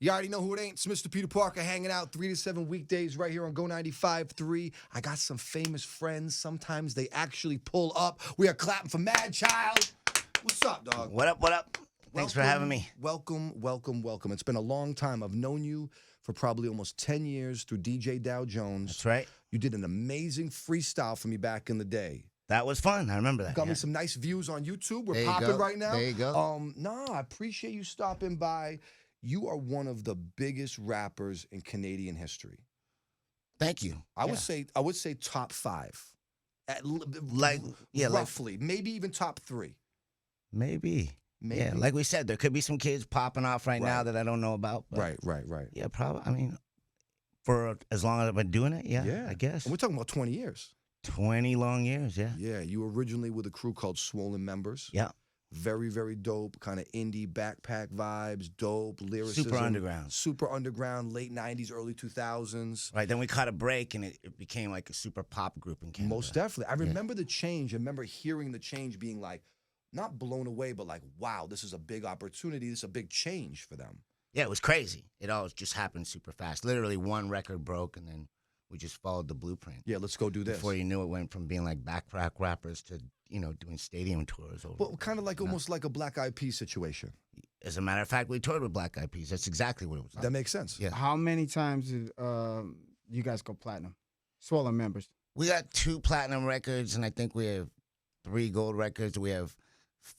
You already know who it ain't. It's Mr. Peter Parker hanging out 3 to 7 weekdays right here on Go 95.3. I got some famous friends. Sometimes they actually pull up. We are clapping for Madchild. What's up, dog? What up, what up? Thanks for having me. Welcome, welcome, welcome. It's been a long time. I've known you for probably almost 10 years through DJ Dow Jones. That's right. You did an amazing freestyle for me back in the day. That was fun. I remember that. Got me some nice views on YouTube. We're There you popping go. right now. There you go. No, I appreciate you stopping by. You are one of the biggest rappers in Canadian history. Thank you. I would say top 5. Roughly. Maybe even top 3. Maybe. Maybe. Yeah, like we said, there could be some kids popping off right now Right. that I don't know about. But Right. Yeah, probably. I mean, for as long as I've been doing it, Yeah. I guess. And we're talking about 20 years. 20 long years, yeah. Yeah, you were originally with a crew called Swollen Members. Yeah. Very, very dope, kind of indie backpack vibes, dope, lyricism. Super underground. Super underground, late 90s, early 2000s. Right, then we caught a break and it became like a super pop group in Canada. Most definitely. I remember the change. I remember hearing the change being like, not blown away, but like, wow, this is a big opportunity. This is a big change for them. Yeah, it was crazy. It all just happened super fast. Literally one record broke and then we just followed the blueprint. Yeah, let's go do this. Before you knew it, went from being like backpack rappers to, doing stadium tours. But kind of like almost like a Black Eyed Peas situation. As a matter of fact, we toured with Black Eyed Peas. That's exactly what it was like. That makes sense. Yeah. How many times did you guys go platinum? Swollen Members. We got 2 platinum records, and I think we have 3 gold records. We have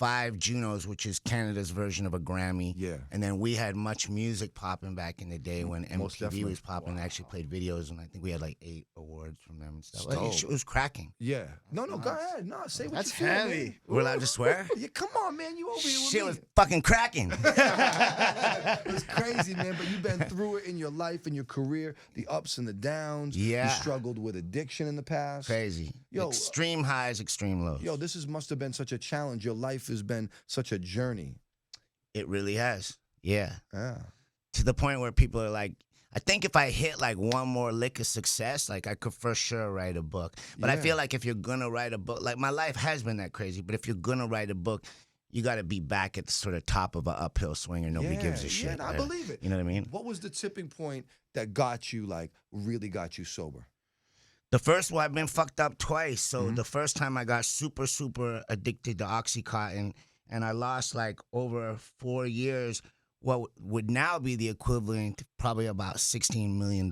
5 Junos, which is Canada's version of a Grammy. Yeah. And then we had Much Music popping back in the day when Most MTV definitely. was popping. And actually played videos, and I think we had like 8 awards from them and stuff. Dope. It was cracking. Yeah. No, go ahead. No, say what That's you feel, heavy. man. We're allowed to swear? Yeah, come on, man. You over here with Shit me. was fucking cracking. It's crazy, man, but you've been through it in your life, in your career, the ups and the downs. Yeah. You struggled with addiction in the past. Crazy. Yo, extreme highs, extreme lows. Yo, this must have been such a challenge. Your life has been such a journey. It really has. Yeah. Yeah. To the point where people are like, I think if I hit like one more lick of success, like I could for sure write a book. But I Yeah. feel like if you're gonna write a book, like my life has been that crazy, but if you're gonna write a book, you got to be back at the sort of top of an uphill swing and nobody gives a shit. Yeah, I believe it. You know what I mean? What was the tipping point that got you, like, really got you sober? The first one, I've been fucked up twice. So the first time I got super, super addicted to Oxycontin, and I lost like over 4 years, what would now be the equivalent to probably about $16 million.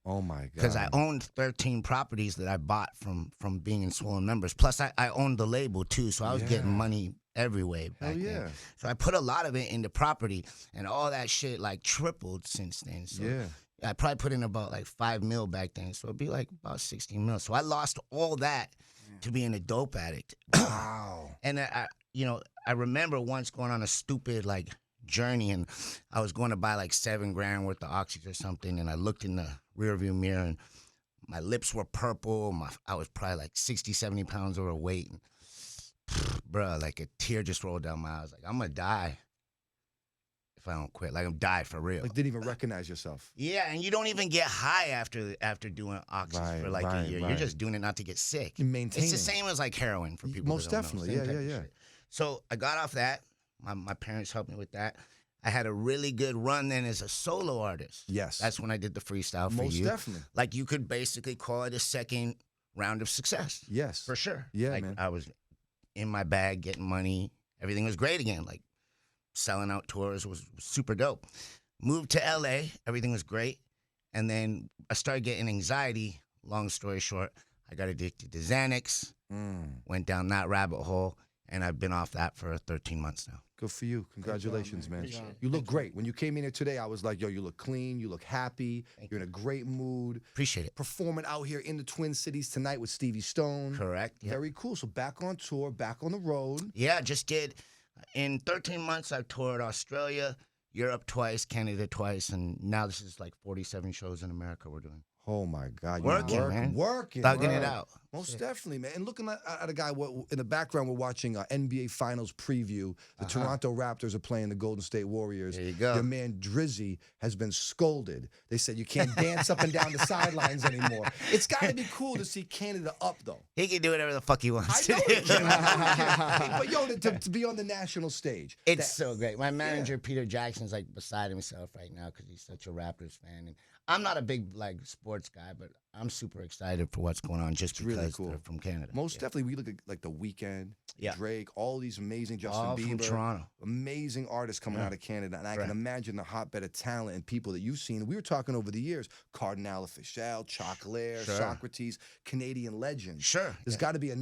Oh, my God. Because I owned 13 properties that I bought from being in Swollen Members. Plus, I owned the label, too, so I was getting money every way back Hell yeah. then. So I put a lot of it into property, and all that shit, like, tripled since then. So Yeah. I probably put in about, like, 5 mil back then, so it'd be, like, about 16 mil. So I lost all that to being a dope addict. Wow. And I remember once going on a stupid, like, journey, and I was going to buy like $7,000 worth of oxys or something, and I looked in the rearview mirror and my lips were purple. I was probably like 60, 70 pounds overweight. And, bruh, like a tear just rolled down my eyes. Like, I'm gonna die if I don't quit. Like, I'm die for real. Like, didn't even recognize yourself. Yeah, and you don't even get high after doing oxys for like a year. You're just doing it not to get sick. You maintain It's the it. same as like heroin for people. Most that don't know. definitely. Same Yeah, type of yeah. shit. So I got off that. My parents helped me with that. I had a really good run then as a solo artist. Yes. That's when I did the freestyle for Most you. definitely. Like, you could basically call it a second round of success. Yes. For sure. Yeah, like, man. I was in my bag, getting money. Everything was great again. Like, selling out tours was super dope. Moved to LA. Everything was great. And then I started getting anxiety. Long story short, I got addicted to Xanax, went down that rabbit hole, and I've been off that for 13 months now. Good for you. Congratulations, man. Good job. You look great. When you came in here today, I was like, yo, you look clean. You look happy. You're in a great mood. Appreciate it. Performing out here in the Twin Cities tonight with Stevie Stone. Correct. Yep. Very cool. So back on tour, back on the road. Yeah, just did. In 13 months, I've toured Australia, Europe twice, Canada twice, and now this is like 47 shows in America we're doing. Oh my God, Working, you're man. working, Thugging right. it out. Most definitely, man. And looking at a guy, in the background, we're watching NBA Finals preview. The Toronto Raptors are playing the Golden State Warriors. There you go. Your man Drizzy has been scolded. They said you can't dance up and down the sidelines anymore. It's got to be cool to see Canada up, though. He can do whatever the fuck he wants I know to he do. can. Hey, but yo, to be on the national stage. It's so great. My manager, Peter Jackson's like beside himself right now because he's such a Raptors fan. And I'm not a big like sports guy, but I'm super excited for what's going on just because really cool. they're from Canada. Most definitely, we look at like The Weeknd, Yeah. Drake, all these amazing Justin All Bieber, from Toronto. amazing artists coming out of Canada, and I can imagine the hotbed of talent and people that you've seen. We were talking over the years: Cardinal Official, Chocolair, Socrates, Canadian legends. Sure. There's got to be a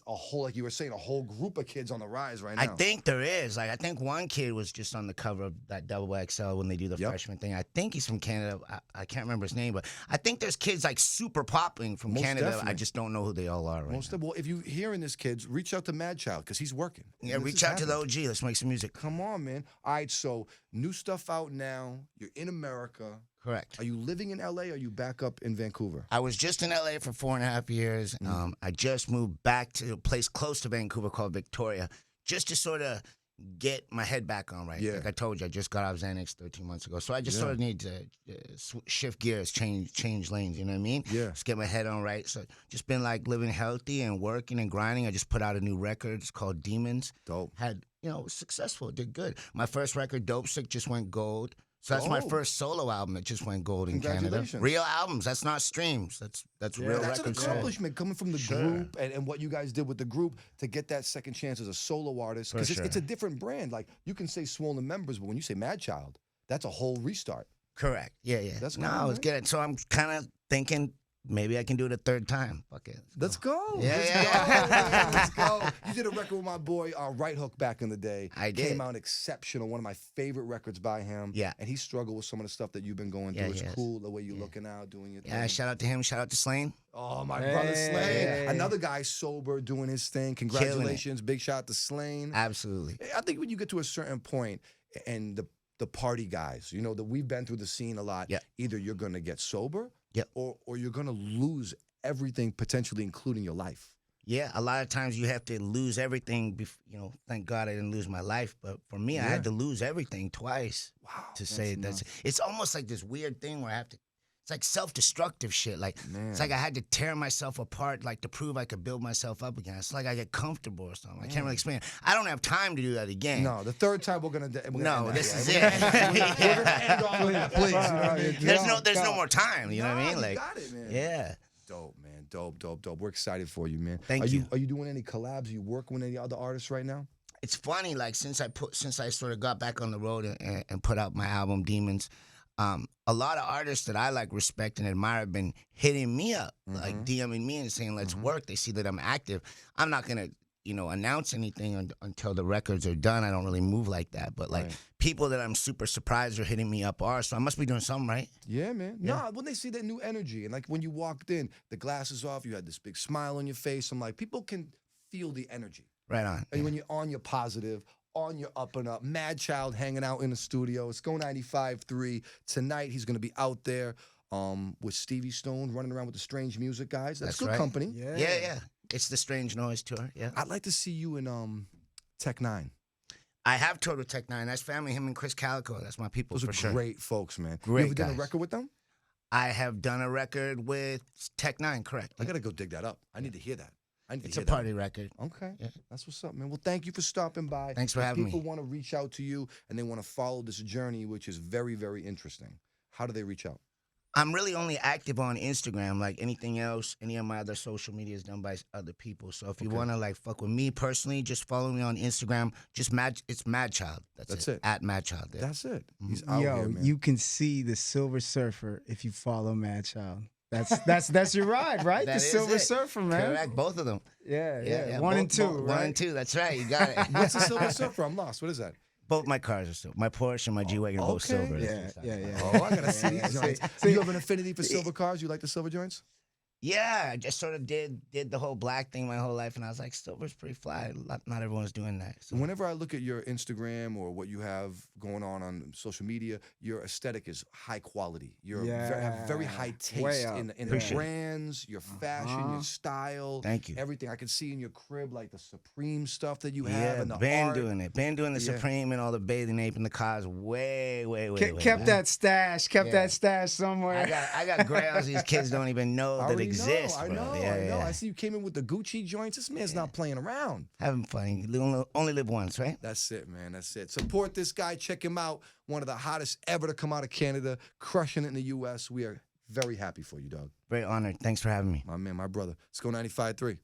whole, like you were saying, a whole group of kids on the rise right now. I think there is. Like, I think one kid was just on the cover of that Double XL when they do the freshman thing. I think he's from Canada. I can't remember his name, but I think there's kids like super popping from Most Canada. definitely. I just don't know who they all are right now. Well, if you're hearing this, kids, reach out to Madchild because he's working. Yeah, This reach is out to the happening. OG. Let's make some music. Come on, man. All right, so new stuff out now. You're in America. Correct. Are you living in LA or are you back up in Vancouver? I was just in LA for 4.5 years. I just moved back to a place close to Vancouver called Victoria, just to sort of get my head back on right. Yeah. Like I told you, I just got out of Xanax 13 months ago, so I just sort of need to shift gears, change lanes. You know what I mean? Yeah. Just get my head on right. So just been like living healthy and working and grinding. I just put out a new record. It's called Demons. Dope. Had successful. Did good. My first record, Dope Sick, just went gold. So that's my Oh. first solo album that just went gold in Canada. Congratulations. Real albums. That's not streams. That's real That's an records sold. accomplishment coming from the group and what you guys did with the group to get that second chance as a solo artist. Because it's a different brand. Like, you can say Swollen Members, but when you say Madchild, that's a whole restart. Correct. Yeah. That's no, cool, I was man. getting. So I'm kind of thinking maybe I can do it a third time. Fuck it. Let's go. Yeah, Let's yeah. go, man. Let's go. You did a record with my boy Right Hook back in the day. I did. Came out exceptional. One of my favorite records by him. Yeah. And he struggled with some of the stuff that you've been going through. Yeah, It's yes. cool the way you're looking out, doing your thing. Yeah. Shout out to him. Shout out to Slane. Oh, my brother Slane. Hey. Another guy sober doing his thing. Congratulations. Big shout out to Slane. Absolutely. I think when you get to a certain point and the party guys, that we've been through the scene a lot, Yeah. either you're going to get sober Yep. or you're going to lose everything, potentially including your life. Yeah, a lot of times you have to lose everything. Thank God I didn't lose my life, but for me, I had to lose everything twice. Wow. To say that's it's almost like this weird thing where I have to. It's like self-destructive shit. Like it's like I had to tear myself apart, like to prove I could build myself up again. It's like I get comfortable or something. I can't really explain it. I don't have time to do that again. No, the third time we're gonna. No, this is We're it. gonna end all of that, please. You know what I mean? There's no more time. You know what I mean? You Like, got it, man. yeah. Dope, man. Dope. We're excited for you, man. Thank are you. Are you doing any collabs? Are you working with any other artists right now? It's funny, like since I sort of got back on the road and put out my album Demons, a lot of artists that I like, respect, and admire have been hitting me up, like DMing me and saying, let's work. They see that I'm active. I'm not going to, announce anything until the records are done. I don't really move like that. But like people that I'm super surprised are hitting me up so I must be doing something right. Yeah, man. Yeah. No, when they see that new energy and like when you walked in, the glasses off, you had this big smile on your face. I'm like, people can feel the energy. Right on. And when you're on your positive, on your up and up, Madchild hanging out in the studio. It's Go 95.3. Tonight, he's going to be out there with Stevie Stone running around with the Strange Music guys. That's good right. company. Yeah. It's the Strange Noise tour. Yeah. I'd like to see you in Tech Nine. I have toured with Tech Nine. That's family. Him and Chris Calico. That's my people Those for are sure. great folks, man. Great You ever done a guys. record with them? I have done a record with Tech Nine. Correct. I got to go dig that up. I need to hear that. It's a party record. Okay. Yeah. That's what's up, man. Well, thank you for stopping by. Thanks for having me. People want to reach out to you and they want to follow this journey, which is very, very interesting. How do they reach out? I'm really only active on Instagram. Like anything else, any of my other social media is done by other people. So if you want to like fuck with me personally, just follow me on Instagram. It's Madchild. That's it. At Madchild. Yeah. That's it. He's out here, man. You can see the Silver Surfer if you follow Madchild. That's your ride, right? That The is Silver it. Surfer, man. Correct. Both of them. Yeah. One and two, right? One and two. That's right. You got it. What's the Silver Surfer? I'm lost. What is that? Both my cars are silver. My Porsche and my G-Wagon are both okay. silver. Yeah. Oh, I got to see these joints. So You have an affinity for silver cars? You like the silver joints? Yeah, I just sort of did the whole black thing my whole life, and I was like, silver's pretty fly. Not everyone's doing that. So. Whenever I look at your Instagram or what you have going on social media, your aesthetic is high quality. Have very high taste in the brands, your fashion, your style. Thank you. Everything I can see in your crib, like the Supreme stuff that you have, and the been art. doing it. Been doing the Supreme and all the bathing ape and the cars way Kept that stash. Kept that stash somewhere. I got grails these kids don't even know that exist. I bro. know. I see you came in with the Gucci joints. This man's not playing around. Having fun. You only live once, right? That's it, man. That's it. Support this guy. Check him out. One of the hottest ever to come out of Canada. Crushing it in the U.S. We are very happy for you, dog. Very honored. Thanks for having me. My man, my brother. Let's go 95.3.